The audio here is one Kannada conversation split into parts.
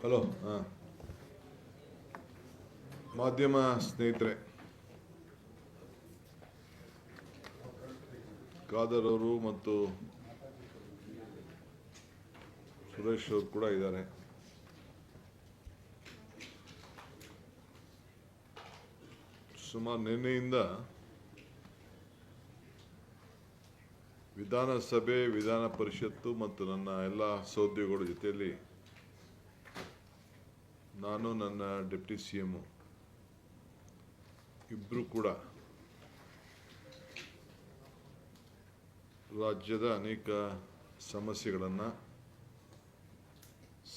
ಹಲೋ. ಮಾಧ್ಯಮ ಸ್ನೇಹಿತರೆ, ಖಾದರ್ ಅವರು ಮತ್ತು ಸುರೇಶ್ ಅವರು ಕೂಡ ಇದ್ದಾರೆ. ಸುಮಾರು ನಿನ್ನೆಯಿಂದ ವಿಧಾನಸಭೆ, ವಿಧಾನ ಪರಿಷತ್ತು ಮತ್ತು ನನ್ನ ಎಲ್ಲ ಸಹೋದ್ಯೋಗಿಗಳ ಜೊತೆಯಲ್ಲಿ ನಾನು, ನನ್ನ ಡೆಪ್ಟಿ CM ಇಬ್ಬರು ಕೂಡ ರಾಜ್ಯದ ಅನೇಕ ಸಮಸ್ಯೆಗಳನ್ನು,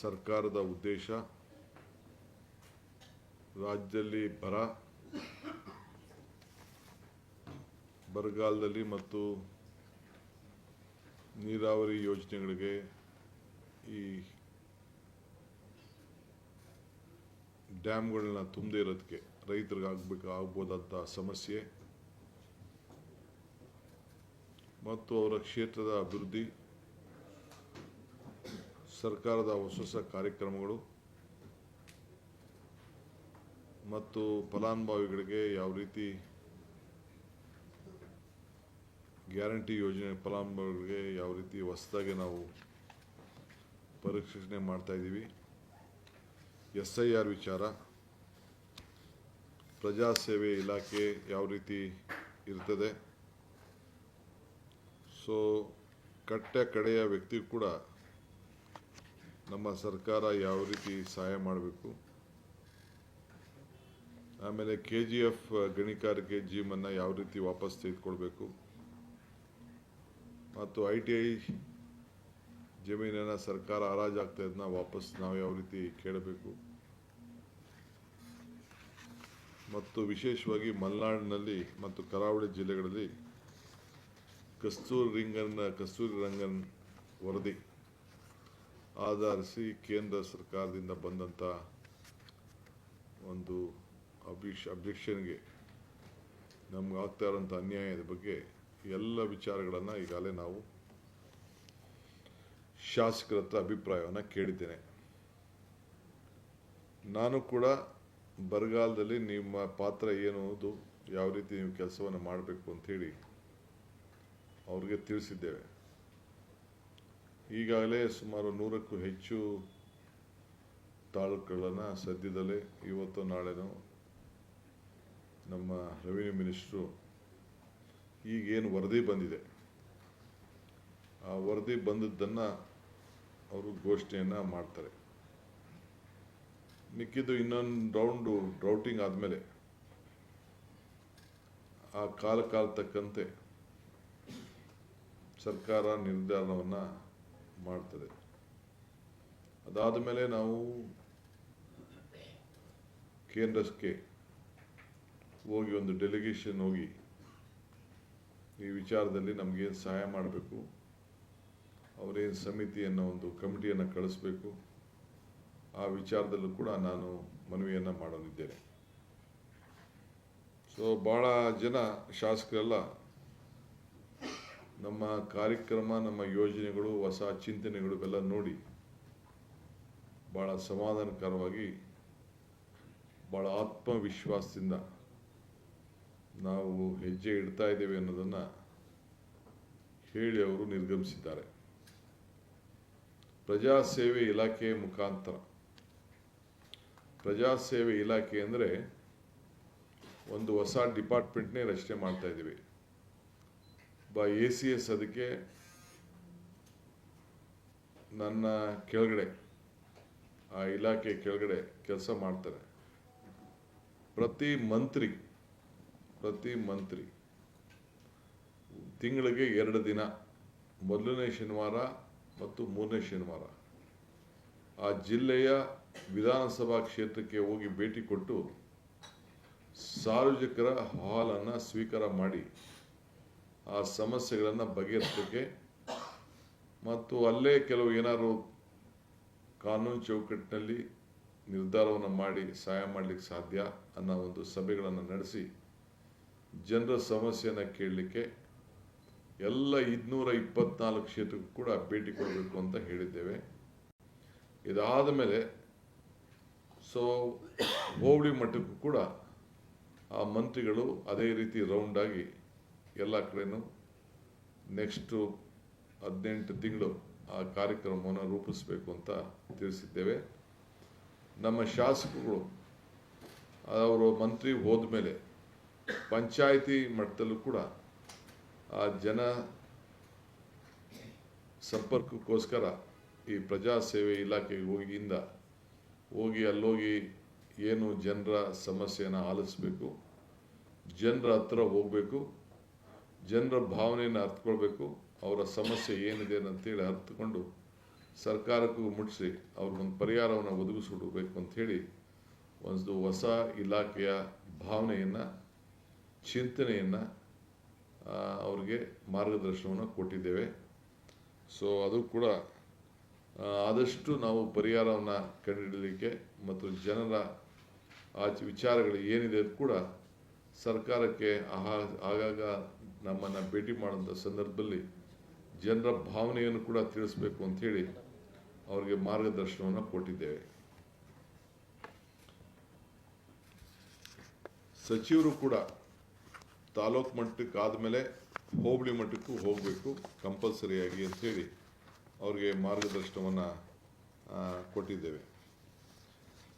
ಸರ್ಕಾರದ ಉದ್ದೇಶ, ರಾಜ್ಯದಲ್ಲಿ ಬರಗಾಲದಲ್ಲಿ ಮತ್ತು ನೀರಾವರಿ ಯೋಜನೆಗಳಿಗೆ ಈ ಡ್ಯಾಮ್ಗಳನ್ನ ತುಂಬದೇ ಇರೋದಕ್ಕೆ ರೈತರಿಗೆ ಆಗ್ಬೋದಂಥ ಸಮಸ್ಯೆ ಮತ್ತು ಅವರ ಕ್ಷೇತ್ರದ ಅಭಿವೃದ್ಧಿ, ಸರ್ಕಾರದ ಹೊಸ ಕಾರ್ಯಕ್ರಮಗಳು ಮತ್ತು ಫಲಾನುಭವಿಗಳಿಗೆ ಯಾವ ರೀತಿ ಗ್ಯಾರಂಟಿ ಯೋಜನೆ ಫಲಾನುಭವಿಗಳಿಗೆ ಯಾವ ರೀತಿ ಹೊಸದಾಗಿ ನಾವು ಪರಿಷ್ಕರಣೆ ಮಾಡ್ತಾ ಇದ್ದೀವಿ, SIR ವಿಚಾರ, ಪ್ರಜಾಸೇವೆ ಇಲಾಖೆ ಯಾವ ರೀತಿ ಇರ್ತದೆ, ಸೊ ಕಡೆಯ ವ್ಯಕ್ತಿ ಕೂಡ ನಮ್ಮ ಸರ್ಕಾರ ಯಾವ ರೀತಿ ಸಹಾಯ ಮಾಡಬೇಕು, ಆಮೇಲೆ KGF ಗಣಿಗಾರಿಕೆ ಜೀವನ ಯಾವ ರೀತಿ ವಾಪಸ್ ತೆಗೆದುಕೊಳ್ಬೇಕು ಮತ್ತು ITI ಜಮೀನನ್ನು ಸರ್ಕಾರ ಹರಾಜಾಗ್ತಾ ಇದನ್ನ ವಾಪಸ್ ನಾವು ಯಾವ ರೀತಿ ಕೇಳಬೇಕು ಮತ್ತು ವಿಶೇಷವಾಗಿ ಮಲೆನಾಡಿನಲ್ಲಿ ಮತ್ತು ಕರಾವಳಿ ಜಿಲ್ಲೆಗಳಲ್ಲಿ ಕಸ್ತೂರಿ ರಂಗನ್ ವರದಿ ಆಧರಿಸಿ ಕೇಂದ್ರ ಸರ್ಕಾರದಿಂದ ಬಂದಂಥ ಒಂದು ಅಬ್ಜೆಕ್ಷನ್ಗೆ ನಮ್ಗೆ ಆಗ್ತಾ ಇರೋಂಥ ಅನ್ಯಾಯದ ಬಗ್ಗೆ ಎಲ್ಲ ವಿಚಾರಗಳನ್ನು ಈಗಾಗಲೇ ನಾವು ಶಾಸಕರ ಹತ್ರ ಅಭಿಪ್ರಾಯವನ್ನು ಕೇಳಿದ್ದೇನೆ. ನಾನು ಕೂಡ ಬರಗಾಲದಲ್ಲಿ ನಿಮ್ಮ ಪಾತ್ರ ಏನು, ಯಾವ ರೀತಿ ನೀವು ಕೆಲಸವನ್ನು ಮಾಡಬೇಕು ಅಂಥೇಳಿ ಅವ್ರಿಗೆ ತಿಳಿಸಿದ್ದೇವೆ. ಈಗಾಗಲೇ ಸುಮಾರು 100ಕ್ಕೂ ಹೆಚ್ಚು ತಾಲೂಕುಗಳನ್ನು ಸದ್ಯದಲ್ಲೇ ಇವತ್ತು ನಾಳೆನೋ ನಮ್ಮ ರೆವಿನ್ಯೂ ಮಿನಿಸ್ಟ್ರು ಈಗೇನು ವರದಿ ಬಂದಿದೆ ಆ ವರದಿ ಬಂದದ್ದನ್ನು ಅವರು ಘೋಷಣೆಯನ್ನು ಮಾಡ್ತಾರೆ. ಮಿಕ್ಕಿದ್ದು ಇನ್ನೊಂದು ರೌಂಡು ಡ್ರೌಟಿಂಗ್ ಆದಮೇಲೆ ಆ ಕಾಲ ತಕ್ಕಂತೆ ಸರ್ಕಾರ ನಿರ್ಧಾರವನ್ನು ಮಾಡ್ತದೆ. ಅದಾದ ಮೇಲೆ ನಾವು ಕೇಂದ್ರಕ್ಕೆ ಹೋಗಿ ಒಂದು ಡೆಲಿಗೇಷನ್ ಹೋಗಿ ಈ ವಿಚಾರದಲ್ಲಿ ನಮಗೇನು ಸಹಾಯ ಮಾಡಬೇಕು, ಅವರೇನು ಸಮಿತಿಯನ್ನು ಒಂದು ಕಮಿಟಿಯನ್ನು ಕಳಿಸ್ಬೇಕು, ಆ ವಿಚಾರದಲ್ಲೂ ಕೂಡ ನಾನು ಮನವಿಯನ್ನು ಮಾಡಲಿದ್ದೇನೆ. ಸೊ ಭಾಳ ಜನ ಶಾಸಕರೆಲ್ಲ ನಮ್ಮ ಕಾರ್ಯಕ್ರಮ, ನಮ್ಮ ಯೋಜನೆಗಳು, ಹೊಸ ಚಿಂತನೆಗಳು ಇವೆಲ್ಲ ನೋಡಿ ಭಾಳ ಸಮಾಧಾನಕರವಾಗಿ, ಭಾಳ ಆತ್ಮವಿಶ್ವಾಸದಿಂದ ನಾವು ಹೆಜ್ಜೆ ಇಡ್ತಾ ಇದ್ದೇವೆ ಅನ್ನೋದನ್ನು ಹೇಳಿ ಅವರು ನಿರ್ಗಮಿಸಿದ್ದಾರೆ. ಪ್ರಜಾಸೇವೆ ಇಲಾಖೆ ಮುಖಾಂತರ, ಪ್ರಜಾಸೇವೆ ಇಲಾಖೆ ಅಂದರೆ ಒಂದು ಹೊಸ ಡಿಪಾರ್ಟ್ಮೆಂಟ್ನೇ ರಚನೆ ಮಾಡ್ತಾ ಇದ್ದೀವಿ. ACS ಅದಕ್ಕೆ ನನ್ನ ಕೆಳಗಡೆ, ಆ ಇಲಾಖೆ ಕೆಳಗಡೆ ಕೆಲಸ ಮಾಡ್ತಾರೆ. ಪ್ರತಿ ಮಂತ್ರಿ ತಿಂಗಳಿಗೆ 2 ದಿನ, ಮೊದಲನೇ ಶನಿವಾರ ಮತ್ತು 3ನೇ ಶನಿವಾರ ಆ ಜಿಲ್ಲೆಯ ವಿಧಾನಸಭಾ ಕ್ಷೇತ್ರಕ್ಕೆ ಹೋಗಿ ಭೇಟಿ ಕೊಟ್ಟು ಸಾರ್ವಜನಿಕರ ಅಹವಾಲನ್ನು ಸ್ವೀಕಾರ ಮಾಡಿ ಆ ಸಮಸ್ಯೆಗಳನ್ನು ಬಗೆಹರಿಸಲಿಕ್ಕೆ ಮತ್ತು ಅಲ್ಲೇ ಕೆಲವು ಏನಾದರೂ ಕಾನೂನು ಚೌಕಟ್ಟಿನಲ್ಲಿ ನಿರ್ಧಾರವನ್ನು ಮಾಡಿ ಸಹಾಯ ಮಾಡಲಿಕ್ಕೆ ಸಾಧ್ಯ ಅನ್ನೋ ಒಂದು ಸಭೆಗಳನ್ನು ನಡೆಸಿ ಜನರ ಸಮಸ್ಯೆಯನ್ನು ಕೇಳಲಿಕ್ಕೆ ಎಲ್ಲ 224 ಕ್ಷೇತ್ರಕ್ಕೂ ಕೂಡ ಭೇಟಿ ಕೊಡಬೇಕು ಅಂತ ಹೇಳಿದ್ದೇವೆ. ಇದಾದ ಮೇಲೆ ಸೊ ಹೋಬಳಿ ಮಟ್ಟಕ್ಕೂ ಕೂಡ ಆ ಮಂತ್ರಿಗಳು ಅದೇ ರೀತಿ ರೌಂಡಾಗಿ ಎಲ್ಲ ಕಡೆನೂ ನೆಕ್ಸ್ಟು 18 ತಿಂಗಳು ಆ ಕಾರ್ಯಕ್ರಮವನ್ನು ರೂಪಿಸಬೇಕು ಅಂತ ತಿಳಿಸಿದ್ದೇವೆ. ನಮ್ಮ ಶಾಸಕರು ಅವರು ಮಂತ್ರಿ ಹೋದ ಮೇಲೆ ಪಂಚಾಯಿತಿ ಮಟ್ಟದಲ್ಲೂ ಕೂಡ ಆ ಜನ ಸಂಪರ್ಕಕ್ಕೋಸ್ಕರ ಈ ಪ್ರಜಾ ಸೇವೆ ಇಲಾಖೆಗೆ ಹೋಗಿ ಅಲ್ಲೋಗಿ ಏನು ಜನರ ಸಮಸ್ಯೆಯನ್ನು ಆಲಿಸಬೇಕು, ಜನರ ಹತ್ರ ಹೋಗಬೇಕು, ಜನರ ಭಾವನೆಯನ್ನು ಅರ್ಥಕೊಳ್ಬೇಕು, ಅವರ ಸಮಸ್ಯೆ ಏನಿದೆ ಅಂತೇಳಿ ಅರ್ಥಕೊಂಡು ಸರ್ಕಾರಕ್ಕೂ ಮುಟ್ಟಿಸಿ ಅವ್ರಿಗೊಂದು ಪರಿಹಾರವನ್ನು ಒದಗಿಸಿಕೊಡಬೇಕು ಅಂಥೇಳಿ ಒಂದು ಹೊಸ ಇಲಾಖೆಯ ಭಾವನೆಯನ್ನು, ಚಿಂತನೆಯನ್ನು ಅವ್ರಿಗೆ ಮಾರ್ಗದರ್ಶನವನ್ನು ಕೊಟ್ಟಿದ್ದೇವೆ. ಸೊ ಅದು ಕೂಡ ಆದಷ್ಟು ನಾವು ಪರಿಹಾರವನ್ನು ಕಂಡುಹಿಡಲಿಕ್ಕೆ ಮತ್ತು ಜನರ ವಿಚಾರಗಳು ಏನಿದೆ ಅದು ಕೂಡ ಸರ್ಕಾರಕ್ಕೆ ಆಗಾಗ ನಮ್ಮನ್ನು ಭೇಟಿ ಮಾಡುವಂಥ ಸಂದರ್ಭದಲ್ಲಿ ಜನರ ಭಾವನೆಯನ್ನು ಕೂಡ ತಿಳಿಸಬೇಕು ಅಂಥೇಳಿ ಅವ್ರಿಗೆ ಮಾರ್ಗದರ್ಶನವನ್ನು ಕೊಟ್ಟಿದ್ದೇವೆ. ಸಚಿವರು ಕೂಡ ತಾಲೂಕು ಮಟ್ಟಕ್ಕೆ ಆದಮೇಲೆ ಹೋಬಳಿ ಮಟ್ಟಕ್ಕೂ ಹೋಗಬೇಕು ಕಂಪಲ್ಸರಿಯಾಗಿ ಅಂಥೇಳಿ ಅವ್ರಿಗೆ ಮಾರ್ಗದರ್ಶನವನ್ನು ಕೊಟ್ಟಿದ್ದೇವೆ.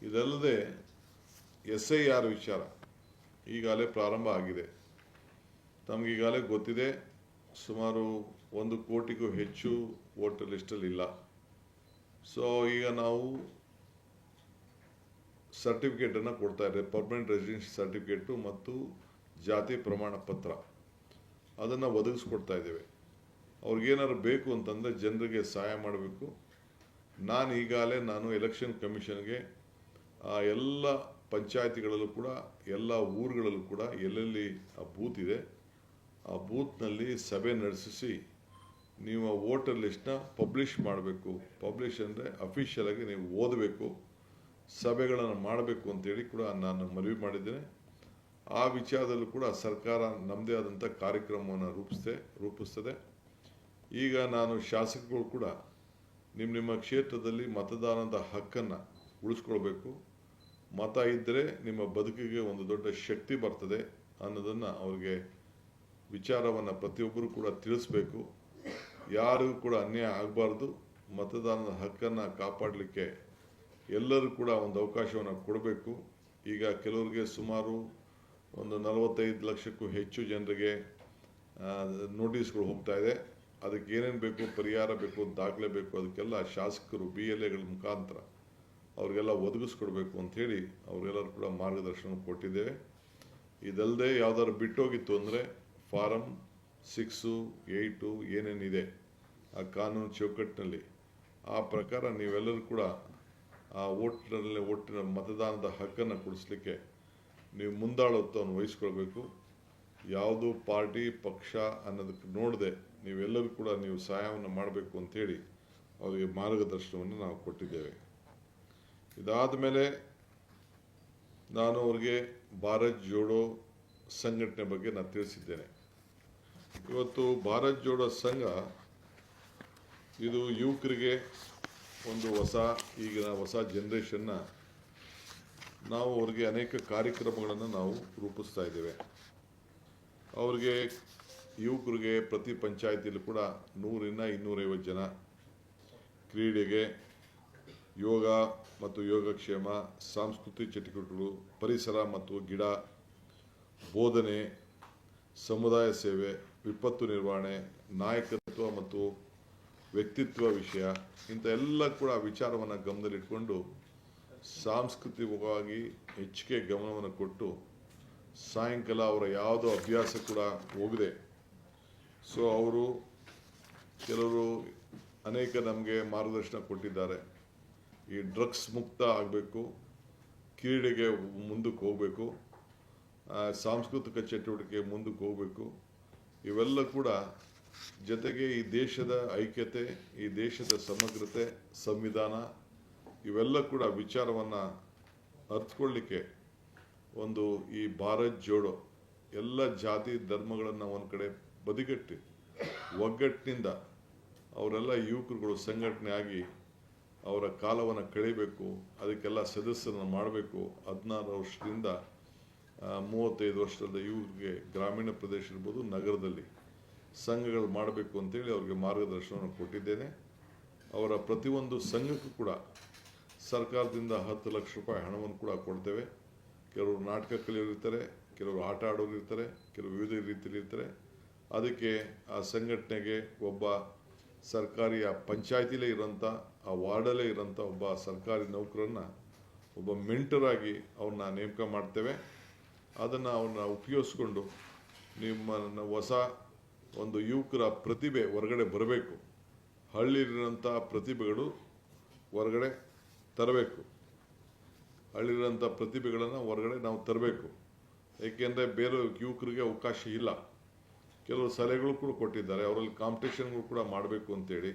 ಇದಲ್ಲದೆ SIR ವಿಚಾರ ಈಗಾಗಲೇ ಪ್ರಾರಂಭ ಆಗಿದೆ. ತಮಗೀಗಾಗಲೇ ಗೊತ್ತಿದೆ, ಸುಮಾರು 1 ಕೋಟಿಗೂ ಹೆಚ್ಚು ವೋಟರ್ ಲಿಸ್ಟಲ್ಲಿ ಇಲ್ಲ. ಸೊ ಈಗ ನಾವು ಸರ್ಟಿಫಿಕೇಟನ್ನು ಕೊಡ್ತಾ ಇದ್ದೇವೆ, ಪರ್ಮನೆಂಟ್ ರೆಸಿಡೆನ್ಸಿ ಸರ್ಟಿಫಿಕೇಟು ಮತ್ತು ಜಾತಿ ಪ್ರಮಾಣ ಪತ್ರ ಅದನ್ನು ಒದಗಿಸ್ಕೊಡ್ತಾ ಇದ್ದೇವೆ. ಅವ್ರಿಗೇನಾದ್ರು ಬೇಕು ಅಂತಂದರೆ ಜನರಿಗೆ ಸಹಾಯ ಮಾಡಬೇಕು. ನಾನು ಎಲೆಕ್ಷನ್ ಕಮಿಷನ್ಗೆ ಎಲ್ಲ ಪಂಚಾಯತಿಗಳಲ್ಲೂ ಕೂಡ ಎಲ್ಲ ಊರುಗಳಲ್ಲೂ ಕೂಡ ಎಲ್ಲೆಲ್ಲಿ ಆ ಬೂತ್ ಇದೆ ಆ ಬೂತ್ನಲ್ಲಿ ಸಭೆ ನಡೆಸಿ ನೀವು ವೋಟರ್ ಲಿಸ್ಟ್ನ ಪಬ್ಲಿಷ್ ಮಾಡಬೇಕು. ಪಬ್ಲಿಷ್ ಅಂದರೆ ಅಫಿಷಿಯಲ್ ಆಗಿ ನೀವು ಓದಬೇಕು, ಸಭೆಗಳನ್ನು ಮಾಡಬೇಕು ಅಂತೇಳಿ ಕೂಡ ನಾನು ಮನವಿ ಮಾಡಿದ್ದೇನೆ. ಆ ವಿಚಾರದಲ್ಲೂ ಕೂಡ ಸರ್ಕಾರ ನಮ್ಮದೇ ಆದಂಥ ಕಾರ್ಯಕ್ರಮವನ್ನು ರೂಪಿಸ್ತದೆ. ಈಗ ನಾನು ಶಾಸಕರು ಕೂಡ ನಿಮ್ಮ ಕ್ಷೇತ್ರದಲ್ಲಿ ಮತದಾನದ ಹಕ್ಕನ್ನು ಉಳಿಸ್ಕೊಳ್ಬೇಕು, ಮತ ಇದ್ದರೆ ನಿಮ್ಮ ಬದುಕಿಗೆ ಒಂದು ದೊಡ್ಡ ಶಕ್ತಿ ಬರ್ತದೆ ಅನ್ನೋದನ್ನು ಅವ್ರಿಗೆ ವಿಚಾರವನ್ನು ಪ್ರತಿಯೊಬ್ಬರು ಕೂಡ ತಿಳಿಸ್ಬೇಕು. ಯಾರಿಗೂ ಕೂಡ ಅನ್ಯಾಯ ಆಗಬಾರ್ದು. ಮತದಾನದ ಹಕ್ಕನ್ನು ಕಾಪಾಡಲಿಕ್ಕೆ ಎಲ್ಲರೂ ಕೂಡ ಒಂದು ಅವಕಾಶವನ್ನು ಕೊಡಬೇಕು. ಈಗ ಕೆಲವರಿಗೆ ಸುಮಾರು ಒಂದು 45 ಲಕ್ಷಕ್ಕೂ ಹೆಚ್ಚು ಜನರಿಗೆ ನೋಟಿಸ್ಗಳು ಹೋಗ್ತಾ ಇದೆ. ಅದಕ್ಕೆ ಏನೇನು ಬೇಕು, ಪರಿಹಾರ ಬೇಕು, ದಾಖಲೆ ಬೇಕು, ಅದಕ್ಕೆಲ್ಲ ಶಾಸಕರು BLAಗಳ ಮುಖಾಂತರ ಅವ್ರಿಗೆಲ್ಲ ಒದಗಿಸ್ಕೊಡ್ಬೇಕು ಅಂಥೇಳಿ ಅವರೆಲ್ಲರೂ ಕೂಡ ಮಾರ್ಗದರ್ಶನ ಕೊಟ್ಟಿದ್ದೇವೆ. ಇದಲ್ಲದೆ ಯಾವ್ದಾದ್ರು ಬಿಟ್ಟೋಗಿತ್ತು ಅಂದರೆ ಫಾರಮ್ 6, 8 ಏನೇನಿದೆ ಆ ಕಾನೂನು ಚೌಕಟ್ಟಿನಲ್ಲಿ ಆ ಪ್ರಕಾರ ನೀವೆಲ್ಲರೂ ಕೂಡ ಆ ಓಟಿನ ಮತದಾನದ ಹಕ್ಕನ್ನು ಕೊಡಿಸ್ಲಿಕ್ಕೆ ನೀವು ಮುಂದಾಳತ್ವವನ್ನು ವಹಿಸ್ಕೊಳ್ಬೇಕು. ಯಾವುದು ಪಾರ್ಟಿ ಪಕ್ಷ ಅನ್ನೋದಕ್ಕೆ ನೋಡದೆ ನೀವೆಲ್ಲರೂ ಕೂಡ ನೀವು ಸಹಾಯವನ್ನು ಮಾಡಬೇಕು ಅಂಥೇಳಿ ಅವರಿಗೆ ಮಾರ್ಗದರ್ಶನವನ್ನು ನಾವು ಕೊಟ್ಟಿದ್ದೇವೆ. ಇದಾದ ಮೇಲೆ ನಾನು ಅವ್ರಿಗೆ ಭಾರತ್ ಜೋಡೋ ಸಂಘಟನೆ ಬಗ್ಗೆ ನಾನು ತಿಳಿಸಿದ್ದೇನೆ. ಇವತ್ತು ಭಾರತ್ ಜೋಡೋ ಸಂಘ ಇದು ಯುವಕರಿಗೆ ಒಂದು ಈಗಿನ ಹೊಸ ಜನ್ರೇಷನ್ನ ನಾವು ಅವ್ರಿಗೆ ಅನೇಕ ಕಾರ್ಯಕ್ರಮಗಳನ್ನು ನಾವು ರೂಪಿಸ್ತಾ ಇದ್ದೇವೆ. ಅವ್ರಿಗೆ ಯುವಕರಿಗೆ ಪ್ರತಿ ಪಂಚಾಯತಿಯಲ್ಲೂ ಕೂಡ 100ರಿಂದ 250 ಜನ ಕ್ರೀಡೆಗೆ, ಯೋಗ ಮತ್ತು ಯೋಗಕ್ಷೇಮ, ಸಾಂಸ್ಕೃತಿಕ ಚಟುವಟಿಕೆಗಳು, ಪರಿಸರ ಮತ್ತು ಗಿಡ, ಬೋಧನೆ, ಸಮುದಾಯ ಸೇವೆ, ವಿಪತ್ತು ನಿರ್ವಹಣೆ, ನಾಯಕತ್ವ ಮತ್ತು ವ್ಯಕ್ತಿತ್ವ ವಿಷಯ ಇಂಥ ಎಲ್ಲ ಕೂಡ ವಿಚಾರವನ್ನು ಗಮನದಲ್ಲಿಟ್ಕೊಂಡು ಸಾಂಸ್ಕೃತಿಕವಾಗಿ ಹೆಚ್ಚಿಗೆ ಗಮನವನ್ನು ಕೊಟ್ಟು ಸಾಯಂಕಾಲ ಅವರ ಯಾವುದೋ ಅಭ್ಯಾಸ ಕೂಡ ಹೋಗದೆ, ಸೊ ಅವರು ಕೆಲವರು ಅನೇಕ ನಮಗೆ ಮಾರ್ಗದರ್ಶನ ಕೊಟ್ಟಿದ್ದಾರೆ. ಈ ಡ್ರಗ್ಸ್ ಮುಕ್ತ ಆಗಬೇಕು, ಕ್ರೀಡೆಗೆ ಮುಂದಕ್ಕೆ ಹೋಗಬೇಕು, ಸಾಂಸ್ಕೃತಿಕ ಚಟುವಟಿಕೆ ಮುಂದಕ್ಕೆ ಹೋಗಬೇಕು. ಇವೆಲ್ಲ ಕೂಡ ಜೊತೆಗೆ ಈ ದೇಶದ ಐಕ್ಯತೆ, ಈ ದೇಶದ ಸಮಗ್ರತೆ, ಸಂವಿಧಾನ ಇವೆಲ್ಲ ಕೂಡ ವಿಚಾರವನ್ನು ಅರ್ಥಕೊಳ್ಳಿಕ್ಕೆ ಒಂದು ಈ ಭಾರತ್ ಜೋಡೋ ಎಲ್ಲ ಜಾತಿ ಧರ್ಮಗಳನ್ನು ಒಂದು ಕಡೆ ಬದಿಗಟ್ಟಿ ಒಗ್ಗಟ್ಟಿನಿಂದ ಅವರೆಲ್ಲ ಯುವಕರುಗಳು ಸಂಘಟನೆ ಆಗಿ ಅವರ ಕಾಲವನ್ನು ಕಳಿಬೇಕು, ಅದಕ್ಕೆಲ್ಲ ಸದಸ್ಯರನ್ನು ಮಾಡಬೇಕು. 16 ವರ್ಷದಿಂದ 35 ವರ್ಷದ ಯುವಕರಿಗೆ ಗ್ರಾಮೀಣ ಪ್ರದೇಶ ಇರ್ಬೋದು, ನಗರದಲ್ಲಿ ಸಂಘಗಳು ಮಾಡಬೇಕು ಅಂತೇಳಿ ಅವ್ರಿಗೆ ಮಾರ್ಗದರ್ಶನವನ್ನು ಕೊಟ್ಟಿದ್ದೇನೆ. ಅವರ ಪ್ರತಿಯೊಂದು ಸಂಘಕ್ಕೂ ಕೂಡ ಸರ್ಕಾರದಿಂದ 10 ಲಕ್ಷ ರೂಪಾಯಿ ಹಣವನ್ನು ಕೂಡ ಕೊಡ್ತೇವೆ. ಕೆಲವರು ನಾಟಕ ಕಲಿಯೋರು ಇರ್ತಾರೆ, ಕೆಲವರು ಆಟ ಆಡೋರು ಇರ್ತಾರೆ, ಕೆಲವು ವಿವಿಧ ರೀತಿಯಲ್ಲಿ ಇರ್ತಾರೆ. ಅದಕ್ಕೆ ಆ ಸಂಘಟನೆಗೆ ಒಬ್ಬ ಸರ್ಕಾರಿ ಆ ಪಂಚಾಯತಿಲೇ ಇರೋಂಥ, ಆ ವಾರ್ಡಲ್ಲೇ ಇರೋಂಥ ಒಬ್ಬ ಸರ್ಕಾರಿ ನೌಕರನ್ನು ಒಬ್ಬ ಮೆಂಟರಾಗಿ ಅವ್ರನ್ನ ನೇಮಕ ಮಾಡ್ತೇವೆ. ಅದನ್ನು ಅವ್ರನ್ನ ಉಪಯೋಗಿಸ್ಕೊಂಡು ನಿಮ್ಮ ಹೊಸ ಒಂದು ಯುವಕರ ಪ್ರತಿಭೆ ಹೊರಗಡೆ ಬರಬೇಕು. ಹಳ್ಳಿಲಿರೋಂಥ ಪ್ರತಿಭೆಗಳು ಹೊರಗಡೆ ತರಬೇಕು. ಹಳ್ಳಿರೋಂಥ ಪ್ರತಿಭೆಗಳನ್ನು ಹೊರಗಡೆ ನಾವು ತರಬೇಕು. ಏಕೆಂದರೆ ಬೇರೆ ಯುವಕರಿಗೆ ಅವಕಾಶ ಇಲ್ಲ. ಕೆಲವು ಸಲಹೆಗಳು ಕೂಡ ಕೊಟ್ಟಿದ್ದಾರೆ, ಅವರಲ್ಲಿ ಕಾಂಪಿಟೇಷನ್ಗಳು ಕೂಡ ಮಾಡಬೇಕು ಅಂತೇಳಿ.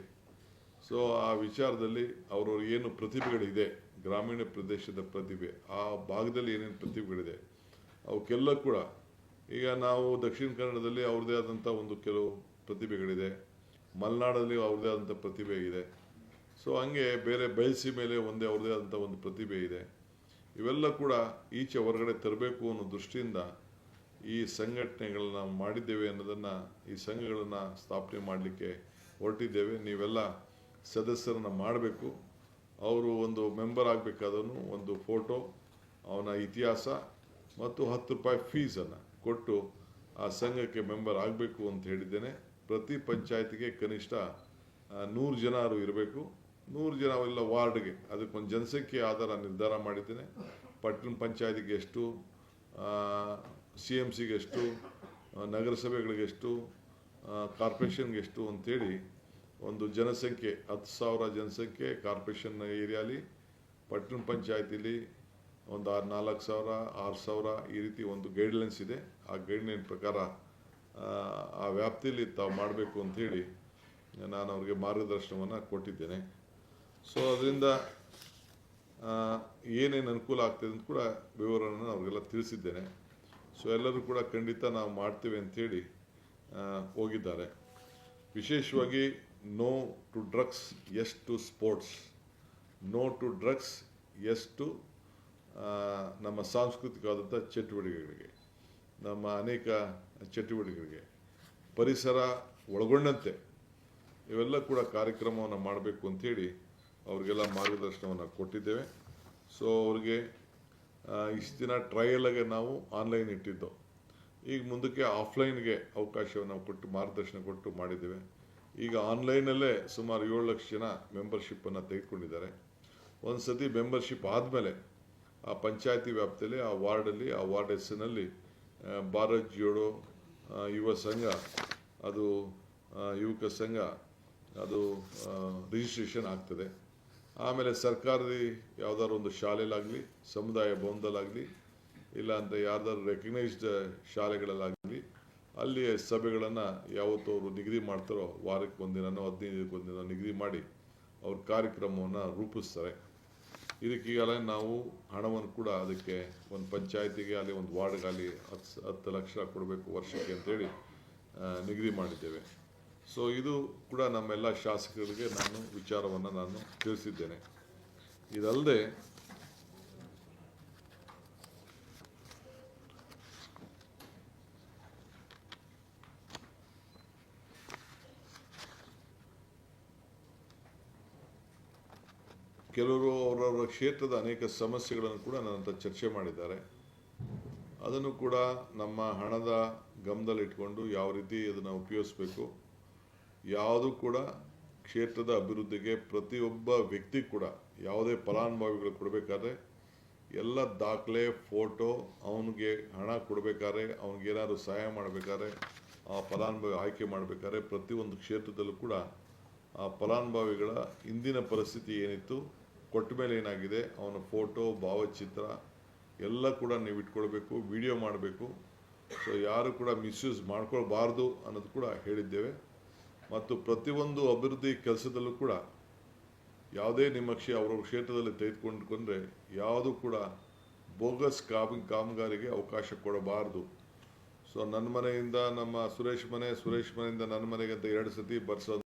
ಸೊ ಆ ವಿಚಾರದಲ್ಲಿ ಅವರವ್ರು ಏನು ಪ್ರತಿಭೆಗಳಿದೆ, ಗ್ರಾಮೀಣ ಪ್ರದೇಶದ ಪ್ರತಿಭೆ, ಆ ಭಾಗದಲ್ಲಿ ಏನೇನು ಪ್ರತಿಭೆಗಳಿದೆ ಅವಕ್ಕೆಲ್ಲ ಕೂಡ, ಈಗ ನಾವು ದಕ್ಷಿಣ ಕನ್ನಡದಲ್ಲಿ ಅವ್ರದ್ದೇ ಆದಂಥ ಒಂದು ಕೆಲವು ಪ್ರತಿಭೆಗಳಿದೆ, ಮಲೆನಾಡಲ್ಲಿ ಅವ್ರದ್ದೇ ಆದಂಥ ಪ್ರತಿಭೆ ಇದೆ. ಸೊ ಹಂಗೆ ಬೇರೆ ಬಯಸಿ ಮೇಲೆ ಒಂದೇ ಅವ್ರದ್ದೇ ಆದಂಥ ಒಂದು ಪ್ರತಿಭೆ ಇದೆ. ಇವೆಲ್ಲ ಕೂಡ ಈಚೆ ಹೊರಗಡೆ ತರಬೇಕು ಅನ್ನೋ ದೃಷ್ಟಿಯಿಂದ ಈ ಸಂಘಟನೆಗಳನ್ನ ಮಾಡಿದ್ದೇವೆ ಅನ್ನೋದನ್ನು, ಈ ಸಂಘಗಳನ್ನು ಸ್ಥಾಪನೆ ಮಾಡಲಿಕ್ಕೆ ಹೊರಟಿದ್ದೇವೆ. ನೀವೆಲ್ಲ ಸದಸ್ಯರನ್ನು ಮಾಡಬೇಕು. ಅವರು ಒಂದು ಮೆಂಬರ್ ಆಗಬೇಕಾದವನು ಒಂದು ಫೋಟೋ, ಅವನ ಇತಿಹಾಸ ಮತ್ತು 10 ರೂಪಾಯಿ ಫೀಸನ್ನು ಕೊಟ್ಟು ಆ ಸಂಘಕ್ಕೆ ಮೆಂಬರ್ ಆಗಬೇಕು ಅಂತ ಹೇಳಿದ್ದೇನೆ. ಪ್ರತಿ ಪಂಚಾಯತಿಗೆ ಕನಿಷ್ಠ 100 ಜನರು ಇರಬೇಕು. 100 ಜನ ಇಲ್ಲ ವಾರ್ಡ್ಗೆ, ಅದಕ್ಕೊಂದು ಜನಸಂಖ್ಯೆ ಆಧಾರ ನಿರ್ಧಾರ ಮಾಡಿದ್ದೇನೆ. ಪಟ್ಟಣ ಪಂಚಾಯತಿಗೆ ಎಷ್ಟು, CMCಗೆ ಎಷ್ಟು, ನಗರಸಭೆಗಳಿಗೆ ಎಷ್ಟು, ಕಾರ್ಪೊರೇಷನ್ಗೆ ಎಷ್ಟು ಅಂಥೇಳಿ ಒಂದು ಜನಸಂಖ್ಯೆ 10,000 ಜನಸಂಖ್ಯೆ ಕಾರ್ಪೊರೇಷನ್ ಏರಿಯಾಲಿ, ಪಟ್ಟಣ ಪಂಚಾಯತಿಲಿ ಒಂದು 4,000 6,000 ಈ ರೀತಿ ಒಂದು ಗೈಡ್ಲೈನ್ಸ್ ಇದೆ. ಆ ಗೈಡ್ಲೈನ್ ಪ್ರಕಾರ ಆ ವ್ಯಾಪ್ತಿಯಲ್ಲಿ ತಾವು ಮಾಡಬೇಕು ಅಂಥೇಳಿ ನಾನು ಅವ್ರಿಗೆ ಮಾರ್ಗದರ್ಶನವನ್ನು ಕೊಟ್ಟಿದ್ದೇನೆ. ಸೊ ಅದರಿಂದ ಏನೇನು ಅನುಕೂಲ ಆಗ್ತದೆ ಅಂತ ಕೂಡ ವಿವರವನ್ನು ಅವ್ರಿಗೆಲ್ಲ ತಿಳಿಸಿದ್ದೇನೆ. ಸೊ ಎಲ್ಲರೂ ಕೂಡ ಖಂಡಿತ ನಾವು ಮಾಡ್ತೇವೆ ಅಂಥೇಳಿ ಹೋಗಿದ್ದಾರೆ. ವಿಶೇಷವಾಗಿ no to drugs, yes to sports. No to drugs, yes to ನಮ್ಮ ಸಾಂಸ್ಕೃತಿಕವಾದಂಥ ಚಟುವಟಿಕೆಗಳಿಗೆ, ನಮ್ಮ ಅನೇಕ ಚಟುವಟಿಕೆಗಳಿಗೆ, ಪರಿಸರ ಒಳಗೊಂಡಂತೆ ಇವೆಲ್ಲ ಕೂಡ ಕಾರ್ಯಕ್ರಮವನ್ನು ಮಾಡಬೇಕು ಅಂಥೇಳಿ ಅವ್ರಿಗೆಲ್ಲ ಮಾರ್ಗದರ್ಶನವನ್ನು ಕೊಟ್ಟಿದ್ದೇವೆ. ಸೊ ಅವ್ರಿಗೆ ಇಷ್ಟು ದಿನ ಟ್ರಯಲಾಗೆ ನಾವು ಆನ್ಲೈನ್ ಇಟ್ಟಿದ್ದು, ಈಗ ಮುಂದಕ್ಕೆ ಆಫ್ಲೈನ್ಗೆ ಅವಕಾಶವನ್ನು ಕೊಟ್ಟು ಮಾರ್ಗದರ್ಶನ ಕೊಟ್ಟು ಮಾಡಿದ್ದೇವೆ. ಈಗ ಆನ್ಲೈನಲ್ಲೇ ಸುಮಾರು 7 ಲಕ್ಷ ಜನ ಮೆಂಬರ್ಶಿಪ್ಪನ್ನು ತೆಗೆದುಕೊಂಡಿದ್ದಾರೆ. ಒಂದು ಸತಿ ಮೆಂಬರ್ಶಿಪ್ ಆದಮೇಲೆ ಆ ಪಂಚಾಯತಿ ವ್ಯಾಪ್ತಿಯಲ್ಲಿ, ಆ ವಾರ್ಡಲ್ಲಿ, ಆ ವಾರ್ಡ್ ಹೆಸರಿನಲ್ಲಿ ಭಾರತ್ ಜೋಡೋ ಯುವ ಸಂಘ, ಅದು ಯುವಕ ಸಂಘ, ಅದು ರಿಜಿಸ್ಟ್ರೇಷನ್ ಆಗ್ತದೆ. ಆಮೇಲೆ ಸರ್ಕಾರದ ಯಾವುದಾದ್ರು ಒಂದು ಶಾಲೆಯಲ್ಲಾಗಲಿ, ಸಮುದಾಯ ಭವನದಲ್ಲಾಗಲಿ, ಇಲ್ಲ ಅಂತ ಯಾರ್ದಾದ್ರು ರೆಕಗ್ನೈಸ್ಡ್ ಶಾಲೆಗಳಲ್ಲಾಗಲಿ, ಅಲ್ಲಿ ಸಭೆಗಳನ್ನು ಯಾವತ್ತೂ ಅವರು ನಿಗದಿ ಮಾಡ್ತಾರೋ, ವಾರಕ್ಕೆ ಒಂದಿನೋ 15 ಒಂದಿನೋ ನಿಗದಿ ಮಾಡಿ ಅವ್ರ ಕಾರ್ಯಕ್ರಮವನ್ನು ರೂಪಿಸ್ತಾರೆ. ಇದಕ್ಕೀಗಲೇ ನಾವು ಹಣವನ್ನು ಕೂಡ ಅದಕ್ಕೆ ಒಂದು ಪಂಚಾಯತಿಗೆ ಅಲ್ಲಿ ಒಂದು ವಾರ್ಡ್ಗಾಲಿ 10 ಲಕ್ಷ ಕೊಡಬೇಕು ವರ್ಷಕ್ಕೆ ಅಂತೇಳಿ ನಿಗದಿ ಮಾಡಿದ್ದೇವೆ. ಸೊ ಇದು ಕೂಡ ನಮ್ಮೆಲ್ಲ ಶಾಸಕರಿಗೆ ವಿಚಾರವನ್ನು ನಾನು ತಿಳಿಸಿದ್ದೇನೆ. ಇದಲ್ಲದೆ ಕೆಲವರು ಅವರವರ ಕ್ಷೇತ್ರದ ಅನೇಕ ಸಮಸ್ಯೆಗಳನ್ನು ಕೂಡ ನನ್ನ ಹತ್ರ ಚರ್ಚೆ ಮಾಡಿದ್ದಾರೆ. ಅದನ್ನು ಕೂಡ ನಮ್ಮ ಹಣದ ಗಮನದಲ್ಲಿಟ್ಕೊಂಡು ಯಾವ ರೀತಿ ಅದನ್ನು ಉಪಯೋಗಿಸಬೇಕು, ಯಾವುದು ಕೂಡ ಕ್ಷೇತ್ರದ ಅಭಿವೃದ್ಧಿಗೆ ಪ್ರತಿಯೊಬ್ಬ ವ್ಯಕ್ತಿ ಕೂಡ ಯಾವುದೇ ಫಲಾನುಭವಿಗಳು ಕೊಡಬೇಕಾದ್ರೆ ಎಲ್ಲ ದಾಖಲೆ, ಫೋಟೋ, ಅವನಿಗೆ ಹಣ ಕೊಡಬೇಕಾದ್ರೆ, ಅವನಿಗೇನಾದ್ರು ಸಹಾಯ ಮಾಡಬೇಕಾದ್ರೆ, ಆ ಫಲಾನುಭವಿ ಆಯ್ಕೆ ಮಾಡಬೇಕಾದ್ರೆ ಪ್ರತಿಯೊಂದು ಕ್ಷೇತ್ರದಲ್ಲೂ ಕೂಡ ಆ ಫಲಾನುಭವಿಗಳ ಇಂದಿನ ಪರಿಸ್ಥಿತಿ ಏನಿತ್ತು, ಕೊಟ್ಟ ಮೇಲೆ ಏನಾಗಿದೆ, ಅವನ ಫೋಟೋ, ಭಾವಚಿತ್ರ ಎಲ್ಲ ಕೂಡ ನೀವು ಇಟ್ಕೊಳ್ಬೇಕು, ವಿಡಿಯೋ ಮಾಡಬೇಕು. ಸೊ ಯಾರು ಕೂಡ ಮಿಸ್ಯೂಸ್ ಮಾಡ್ಕೊಳ್ಬಾರ್ದು ಅನ್ನೋದು ಕೂಡ ಹೇಳಿದ್ದೇವೆ. ಮತ್ತು ಪ್ರತಿಯೊಂದು ಅಭಿವೃದ್ಧಿ ಕೆಲಸದಲ್ಲೂ ಕೂಡ ಯಾವುದೇ ನಿಮ್ಮ ಅವ್ರ ಕ್ಷೇತ್ರದಲ್ಲಿ ತೆಗೆದುಕೊಂಡ್ರೆ ಯಾವುದು ಕೂಡ ಬೋಗಸ್ ಕಾಮಗಾರಿಗೆ ಅವಕಾಶ ಕೊಡಬಾರ್ದು. ಸೊ ನನ್ನ ಮನೆಯಿಂದ ನಮ್ಮ ಸುರೇಶ್ ಮನೆಯಿಂದ ನನ್ನ ಮನೆಗೆ ಅಂತ 2 ಸತಿ ಬರ್ಸೋ